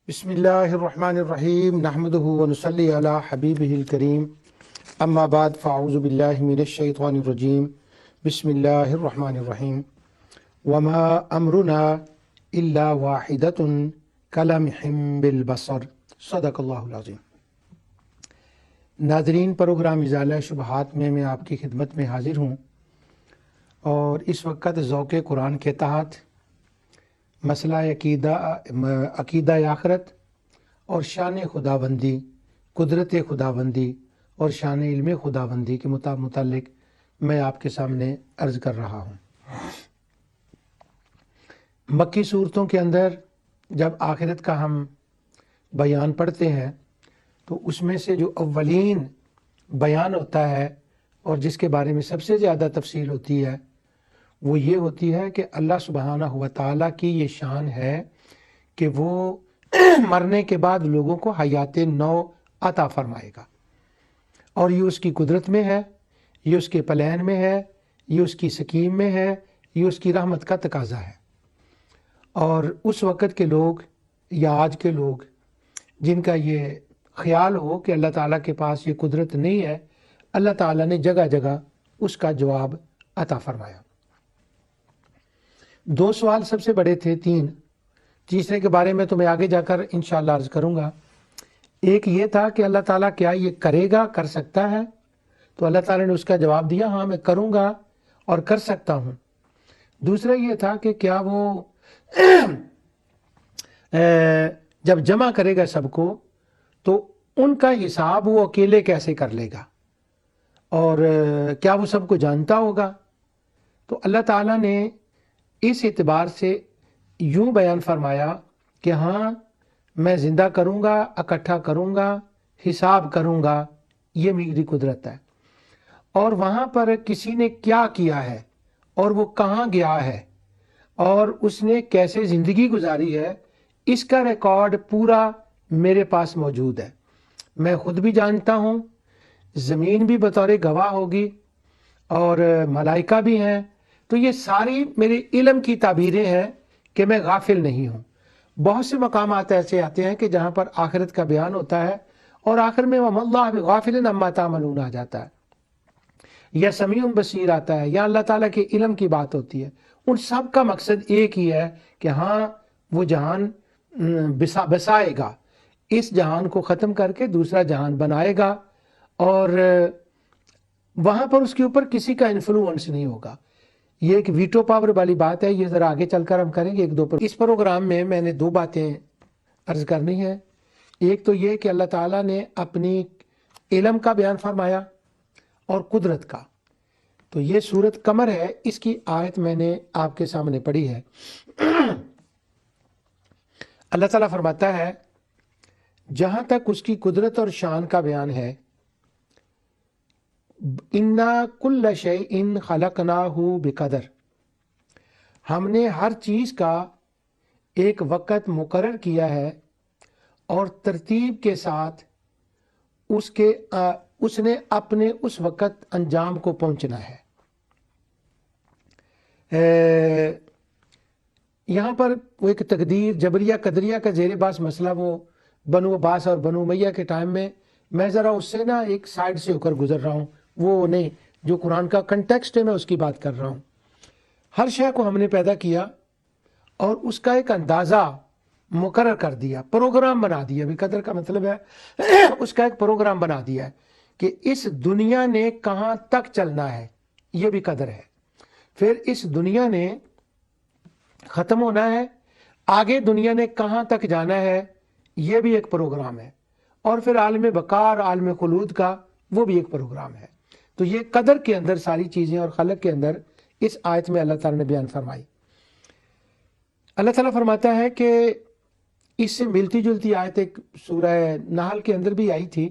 بسم اللہ الرحمن الرحیم نحمدہ ونصلی علی حبیبہ الکریم اما بعد فاعوذ باللہ من الشیطان الرجیم بسم اللہ الرحمن الرحیم وما امرنا الا واحدۃ کلمح بالبصر صدق اللہ العظیم۔ ناظرین، پروگرام ازالہ شبہات میں آپ کی خدمت میں حاضر ہوں اور اس وقت ذوق قرآن کے تحت مسئلہ عقیدہ آخرت اور شان خداوندی، قدرت خداوندی اور شان علم خداوندی کے متعلق میں آپ کے سامنے عرض کر رہا ہوں۔ مکی صورتوں کے اندر جب آخرت کا ہم بیان پڑھتے ہیں تو اس میں سے جو اولین بیان ہوتا ہے اور جس کے بارے میں سب سے زیادہ تفصیل ہوتی ہے وہ یہ ہوتی ہے کہ اللہ سبحانہ و تعالیٰ کی یہ شان ہے کہ وہ مرنے کے بعد لوگوں کو حیات نو عطا فرمائے گا، اور یہ اس کی قدرت میں ہے، یہ اس کے پلان میں ہے، یہ اس کی سکیم میں ہے، یہ اس کی رحمت کا تقاضا ہے۔ اور اس وقت کے لوگ یا آج کے لوگ جن کا یہ خیال ہو کہ اللہ تعالیٰ کے پاس یہ قدرت نہیں ہے، اللہ تعالیٰ نے جگہ جگہ اس کا جواب عطا فرمایا۔ دو سوال سب سے بڑے تھے، تیسرے کے بارے میں تو میں آگے جا کر انشاءاللہ عرض کروں گا۔ ایک یہ تھا کہ اللہ تعالیٰ کیا یہ کرے گا، کر سکتا ہے؟ تو اللہ تعالیٰ نے اس کا جواب دیا، ہاں میں کروں گا اور کر سکتا ہوں۔ دوسرا یہ تھا کہ کیا وہ جب جمع کرے گا سب کو تو ان کا حساب وہ اکیلے کیسے کر لے گا، اور کیا وہ سب کو جانتا ہوگا؟ تو اللہ تعالیٰ نے اس اعتبار سے یوں بیان فرمایا کہ ہاں میں زندہ کروں گا، اکٹھا کروں گا، حساب کروں گا، یہ میری قدرت ہے۔ اور وہاں پر کسی نے کیا کیا ہے اور وہ کہاں گیا ہے اور اس نے کیسے زندگی گزاری ہے، اس کا ریکارڈ پورا میرے پاس موجود ہے۔ میں خود بھی جانتا ہوں، زمین بھی بطور گواہ ہوگی اور ملائکہ بھی ہیں۔ تو یہ ساری میرے علم کی تعبیریں ہیں کہ میں غافل نہیں ہوں۔ بہت سے مقامات ایسے آتے ہیں کہ جہاں پر آخرت کا بیان ہوتا ہے اور آخر میں وَمَا اللَّهُ بِغَافِلٍ عَمَّا تَعْمَلُونَ آ جاتا ہے، یا سمیع بصیر آتا ہے، یا اللہ تعالیٰ کے علم کی بات ہوتی ہے۔ ان سب کا مقصد ایک ہی ہے کہ ہاں وہ جہان بسائے گا، اس جہان کو ختم کر کے دوسرا جہان بنائے گا، اور وہاں پر اس کے اوپر کسی کا انفلوئنس نہیں ہوگا۔ یہ ایک ویٹو پاور والی بات ہے، یہ ذرا آگے چل کر ہم کریں گے ایک دو پر۔ اس پروگرام میں نے دو باتیں عرض کرنی ہیں۔ ایک تو یہ کہ اللہ تعالیٰ نے اپنی علم کا بیان فرمایا اور قدرت کا۔ تو یہ سورت قمر ہے، اس کی آیت میں نے آپ کے سامنے پڑھی ہے۔ اللہ تعالیٰ فرماتا ہے جہاں تک اس کی قدرت اور شان کا بیان ہے، اِنَّا كُلَّ شَيْءٍ خَلَقْنَاهُ بِقَدَرٍ، ہم نے ہر چیز کا ایک وقت مقرر کیا ہے اور ترتیب کے ساتھ اس نے اپنے اس وقت انجام کو پہنچنا ہے۔ یہاں پر وہ ایک تقدیر جبریہ قدریہ کا زیر باس مسئلہ، وہ بنو عباس اور بنو امیہ کے ٹائم میں ذرا اس سے نا ایک سائڈ سے ہو کر گزر رہا ہوں، وہ نہیں جو قرآن کا کنٹیکسٹ ہے میں اس کی بات کر رہا ہوں۔ ہر شے کو ہم نے پیدا کیا اور اس کا ایک اندازہ مقرر کر دیا، پروگرام بنا دیا۔ بھی قدر کا مطلب ہے اس کا ایک پروگرام بنا دیا ہے کہ اس دنیا نے کہاں تک چلنا ہے، یہ بھی قدر ہے۔ پھر اس دنیا نے ختم ہونا ہے، آگے دنیا نے کہاں تک جانا ہے، یہ بھی ایک پروگرام ہے۔ اور پھر عالم بقار، عالم خلود کا وہ بھی ایک پروگرام ہے۔ تو یہ قدر کے اندر ساری چیزیں اور خلق کے اندر اس آیت میں اللہ تعالیٰ نے بیان فرمائی۔ اللہ تعالیٰ فرماتا ہے کہ اس سے ملتی جلتی آیت ایک سورہ نحل کے اندر بھی آئی تھی۔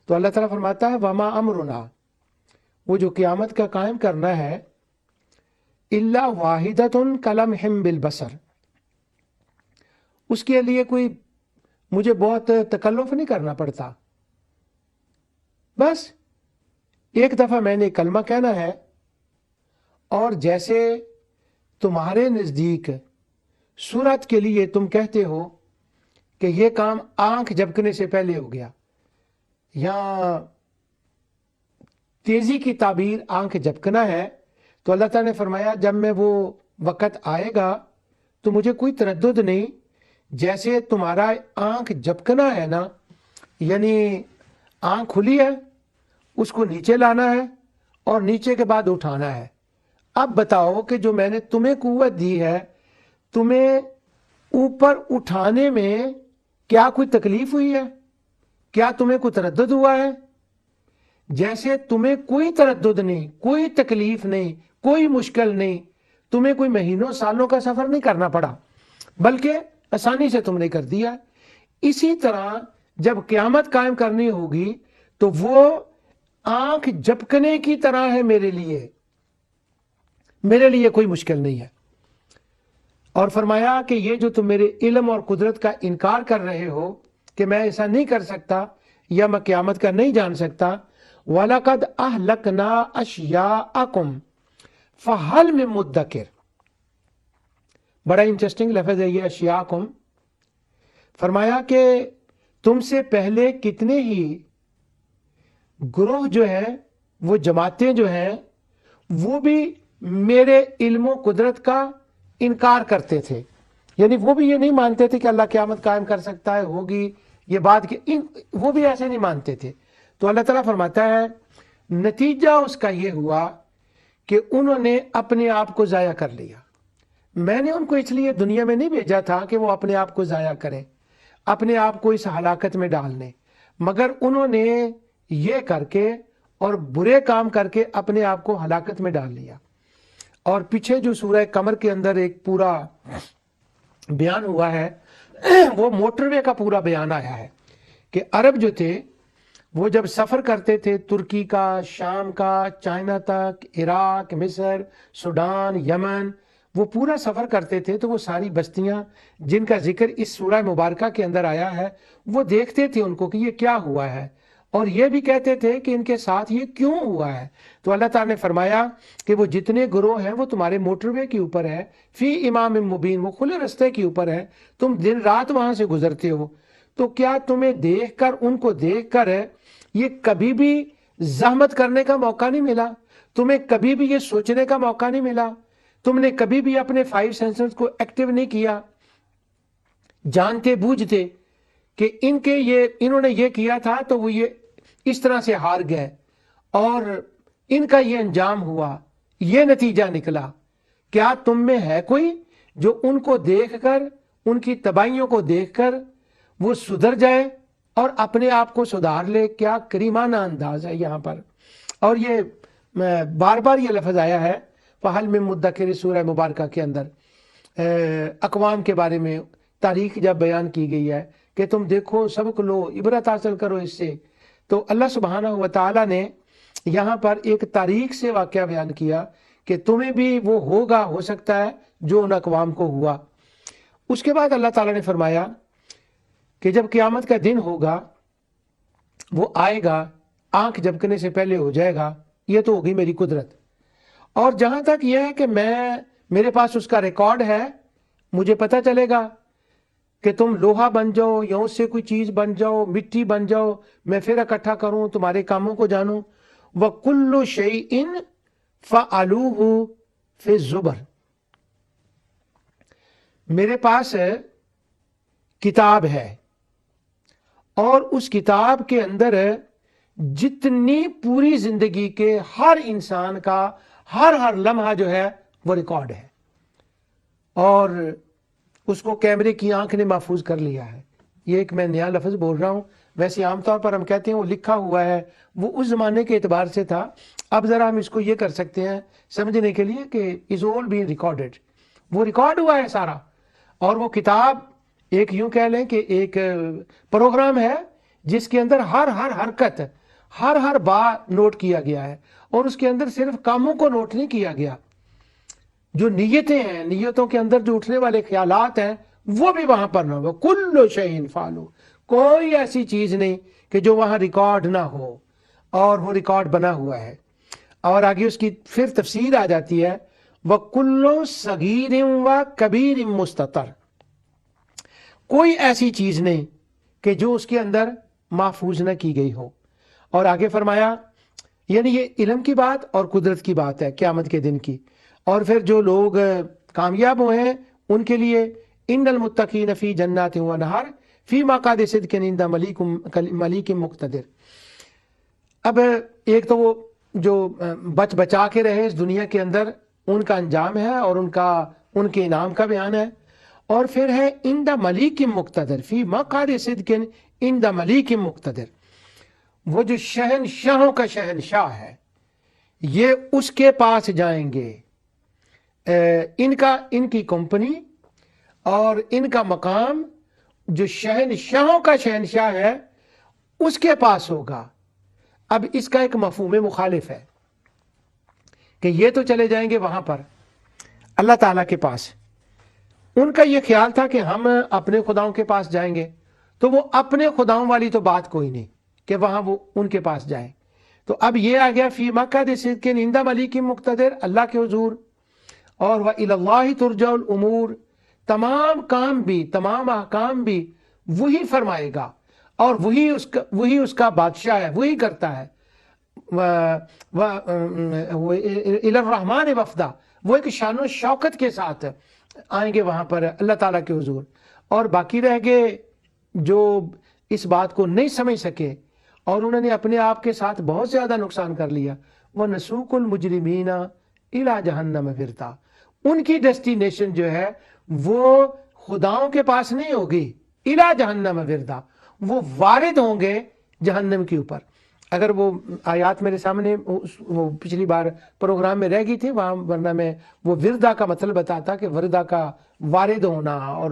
تو اللہ تعالیٰ فرماتا ہے وما امرنا، وہ جو قیامت کا قائم کرنا ہے، الا واحدۃ کلمح بالبصر، اس کے لیے کوئی مجھے بہت تکلف نہیں کرنا پڑتا، بس ایک دفعہ میں نے کلمہ کہنا ہے، اور جیسے تمہارے نزدیک سورت کے لیے تم کہتے ہو کہ یہ کام آنکھ جھپکنے سے پہلے ہو گیا. یہاں تیزی کی تعبیر آنکھ جھپکنا ہے. تو اللہ تعالیٰ نے فرمایا جب میں وہ وقت آئے گا تو مجھے کوئی تردد نہیں. جیسے تمہارا آنکھ جھپکنا ہے نا، یعنی آنکھ کھلی ہے، اس کو نیچے لانا ہے اور نیچے کے بعد اٹھانا ہے. اب بتاؤ کہ جو میں نے تمہیں قوت دی ہے، تمہیں اوپر اٹھانے میں کیا کوئی تکلیف ہوئی ہے؟ کیا تمہیں کوئی تردد ہوا ہے؟ جیسے تمہیں کوئی تردد نہیں، کوئی تکلیف نہیں، کوئی مشکل نہیں، تمہیں کوئی مہینوں سالوں کا سفر نہیں کرنا پڑا، بلکہ آسانی سے تم نے کر دیا. اسی طرح جب قیامت قائم کرنی ہوگی تو وہ آنکھ جھپکنے کی طرح ہے میرے لیے کوئی مشکل نہیں ہے. اور فرمایا کہ یہ جو تم میرے علم اور قدرت کا انکار کر رہے ہو کہ میں ایسا نہیں کر سکتا یا میں قیامت کا نہیں جان سکتا، وَلَقَدْ أَهْلَكْنَا أَشْيَاءَكُمْ فَهَلْ مِن مُدَّكِرٍ. بڑا انٹرسٹنگ لفظ ہے یہ اشیاءکم. فرمایا کہ تم سے پہلے کتنے ہی گروہ جو ہیں، وہ جماعتیں جو ہیں، وہ بھی میرے علم و قدرت کا انکار کرتے تھے. یعنی وہ بھی یہ نہیں مانتے تھے کہ اللہ قیامت قائم کر سکتا ہے، ہوگی یہ بات، کہ وہ بھی ایسے نہیں مانتے تھے. تو اللہ تعالیٰ فرماتا ہے نتیجہ اس کا یہ ہوا کہ انہوں نے اپنے آپ کو ضائع کر لیا. میں نے ان کو اس لیے دنیا میں نہیں بھیجا تھا کہ وہ اپنے آپ کو ضائع کریں، اپنے آپ کو اس ہلاکت میں ڈال لیں، مگر انہوں نے یہ کر کے اور برے کام کر کے اپنے آپ کو ہلاکت میں ڈال لیا. اور پیچھے جو سورہ قمر کے اندر ایک پورا بیان ہوا ہے، وہ موٹر وے کا پورا بیان آیا ہے کہ عرب جو تھے وہ جب سفر کرتے تھے ترکی کا، شام کا، چائنا تک، عراق، مصر، سوڈان، یمن، وہ پورا سفر کرتے تھے تو وہ ساری بستیاں جن کا ذکر اس سورہ مبارکہ کے اندر آیا ہے، وہ دیکھتے تھے ان کو کہ یہ کیا ہوا ہے، اور یہ بھی کہتے تھے کہ ان کے ساتھ یہ کیوں ہوا ہے. تو اللہ تعالیٰ نے فرمایا کہ وہ جتنے گروہ ہیں وہ تمہارے موٹر وے کے اوپر ہے، فی امام مبین، وہ کھلے رستے کے اوپر ہے، تم دن رات وہاں سے گزرتے ہو. تو کیا تمہیں دیکھ کر، ان کو دیکھ کر یہ کبھی بھی زحمت کرنے کا موقع نہیں ملا؟ تمہیں کبھی بھی یہ سوچنے کا موقع نہیں ملا؟ تم نے کبھی بھی اپنے 5 سینسز کو ایکٹیو نہیں کیا، جانتے بوجھتے کہ انہوں نے یہ کیا تھا تو وہ یہ اس طرح سے ہار گئے اور ان کا یہ انجام ہوا، یہ نتیجہ نکلا؟ کیا تم میں ہے کوئی جو ان کو دیکھ کر، ان کی تباہیوں کو دیکھ کر وہ سدھر جائے اور اپنے آپ کو سدھار لے؟ کیا کریمانہ انداز ہے یہاں پر. اور یہ بار بار یہ لفظ آیا ہے فَهَلْ مِن مُدَّكِرٍ سورہ مبارکہ کے اندر. اقوام کے بارے میں تاریخ جب بیان کی گئی ہے کہ تم دیکھو، سبق لو، عبرت حاصل کرو اس سے، تو اللہ سبحانہ و تعالیٰ نے یہاں پر ایک تاریخ سے واقعہ بیان کیا کہ تمہیں بھی وہ ہوگا، ہو سکتا ہے جو ان اقوام کو ہوا. اس کے بعد اللہ تعالیٰ نے فرمایا کہ جب قیامت کا دن ہوگا، وہ آئے گا، آنکھ جھپکنے سے پہلے ہو جائے گا. یہ تو ہوگی میری قدرت. اور جہاں تک یہ ہے کہ میرے پاس اس کا ریکارڈ ہے، مجھے پتہ چلے گا کہ تم لوہا بن جاؤ یا اس سے کوئی چیز بن جاؤ، مٹی بن جاؤ، میں پھر اکٹھا کروں، تمہارے کاموں کو جانوں. وَكُلُّ شَيْءٍ فَعَلُوهُ فِي الزُّبَرِ. میرے پاس کتاب ہے اور اس کتاب کے اندر جتنی پوری زندگی کے ہر انسان کا ہر لمحہ جو ہے وہ ریکارڈ ہے، اور اس کو کیمرے کی آنکھ نے محفوظ کر لیا ہے. یہ ایک میں نیا لفظ بول رہا ہوں، ویسے عام طور پر ہم کہتے ہیں وہ لکھا ہوا ہے، وہ اس زمانے کے اعتبار سے تھا. اب ذرا ہم اس کو یہ کر سکتے ہیں سمجھنے کے لیے کہ از آل بین ریکارڈڈ، وہ ریکارڈ ہوا ہے سارا. اور وہ کتاب ایک یوں کہہ لیں کہ ایک پروگرام ہے جس کے اندر ہر حرکت، ہر بات نوٹ کیا گیا ہے. اور اس کے اندر صرف کاموں کو نوٹ نہیں کیا گیا، جو نیتیں ہیں، نیتوں کے اندر جو اٹھنے والے خیالات ہیں، وہ بھی وہاں پر نہ ہو. کل شیء فعلوہ، کوئی ایسی چیز نہیں کہ جو وہاں ریکارڈ نہ ہو، اور وہ ریکارڈ بنا ہوا ہے. اور آگے اس کی پھر تفسیر آ جاتی ہے وَكُلُّ صَغِيرٍ وَكَبِيرٍ مُسْتَطَرٍ. کوئی ایسی چیز نہیں کہ جو اس کے اندر محفوظ نہ کی گئی ہو. اور آگے فرمایا یعنی یہ علم کی بات اور قدرت کی بات ہے قیامت کے دن کی. اور پھر جو لوگ کامیاب ہوئے ہیں ان کے لیے ان المتقین فی جنات و نہر فی مقعد صدق عند ملیک مقتدر. اب ایک تو وہ جو بچا کے رہے اس دنیا کے اندر ان کا انجام ہے اور ان کے انعام کا بیان ہے. اور پھر ہے عند ملیک مقتدر فی مقعد صدق عند ملیک مقتدر. وہ جو شہنشاہوں کا شہنشاہ ہے یہ اس کے پاس جائیں گے. ان کی کمپنی اور ان کا مقام جو شہنشاہوں کا شہنشاہ ہے اس کے پاس ہوگا. اب اس کا ایک مفہوم مخالف ہے کہ یہ تو چلے جائیں گے وہاں پر اللہ تعالیٰ کے پاس. ان کا یہ خیال تھا کہ ہم اپنے خداؤں کے پاس جائیں گے, تو وہ اپنے خداؤں والی تو بات کوئی نہیں کہ وہاں وہ ان کے پاس جائیں. تو اب یہ آ گیا فی مقعد صدق عند ملیک مقتدر, اللہ کے حضور. اور وَإِلَى اللَّهِ تُرْجَعُ الْأُمُورِ, تمام کام بھی تمام احکام بھی وہی فرمائے گا اور وہی اس کا بادشاہ ہے, وہی کرتا ہے. إِلَى الرَّحْمَنِ وَفْدًا, وہ ایک شان و شوکت کے ساتھ آئیں گے وہاں پر اللہ تعالیٰ کے حضور. اور باقی رہ گئے جو اس بات کو نہیں سمجھ سکے اور انہوں نے اپنے آپ کے ساتھ بہت زیادہ نقصان کر لیا. وَنَسُوقُ الْمُجْرِمِينَ إِلَى جَهَنَّمَ وِرْدًا, ان کی ڈیسٹینیشن جو ہے وہ خداؤں کے پاس نہیں ہوگی. إِلَى جَهَنَّمَ وِرْدًا, وہ وارد ہوں گے جہنم کے اوپر. اگر وہ آیات میرے سامنے وہ پچھلی بار پروگرام میں رہ گئی تھی وہاں, ورنہ میں وہ وردا کا مطلب بتاتا کہ وردا کا وارد ہونا. اور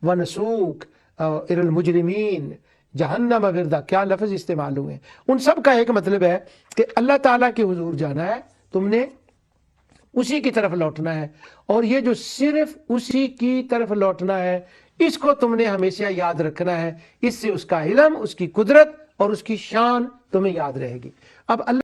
وَنَسُوقُ إِلَى الْمُجْرِمِينَ جہنم وردا, کیا لفظ استعمال ہوئے. ان سب کا ایک مطلب ہے کہ اللہ تعالیٰ کے حضور جانا ہے, تم نے اسی کی طرف لوٹنا ہے. اور یہ جو صرف اسی کی طرف لوٹنا ہے اس کو تم نے ہمیشہ یاد رکھنا ہے. اس سے اس کا علم, اس کی قدرت اور اس کی شان تمہیں یاد رہے گی. اب اللہ